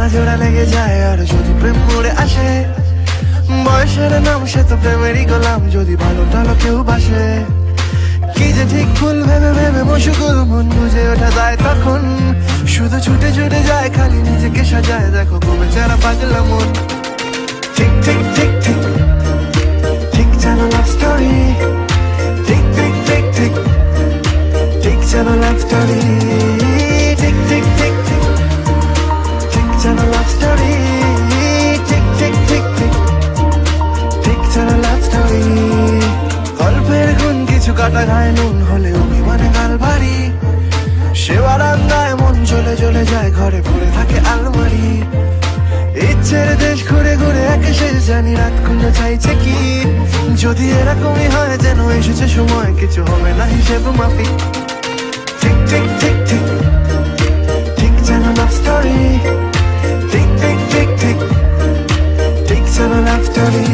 টানা জোড়া লেগে যায় আর যদি প্রেম মরে আসে, বয়সের নাম সে তো প্রেমেরই গোলাম, যদি ভালো টালো কেউ বাসে। কি যে ঠিক ভুল ভেবে ভেবে মশগুল, মন বুঝে ওঠা যায় তখন, শুধু ছুটে ছুটে যায় খালি নিজেকে সাজায়, দেখো কমে যারা পাগলা মন। ঠিক ঠিক ঠিক ঠিক ঠিক যেন লাভ স্টোরি, ঠিক ঠিক ঠিক ঠিক ঠিক যেন লাভ স্টোরি, ঠিক ঠিক ঠিক ঠিক ঠিক যেন লাভ স্টোরি, ঠিক ঠিক ঠিক ঠিক ঠিক যেন লাভ স্টোরি। গল্পের গুণ কিছু কাটা গায়ে নুন হলে অভিমানে গাল ভারী, সে বারান্দায় মন চলে চলে যায়, ঘরে পড়ে থাকে আলমারি। ইচ্ছের দেশ ঘুরে ঘুরে একে শেষ জানি রাত খুঁজে চাইছে কি, যদি এরকমই হয় যেন এসেছে সময়, কিছু হবে না হিসেব মাফি। ঠিক ঠিক ঠিক ঠিক ঠিক যেন লাভ স্টোরি, ঠিক ঠিক ঠিক ঠিক ঠিক যেন লাভ স্টোরি।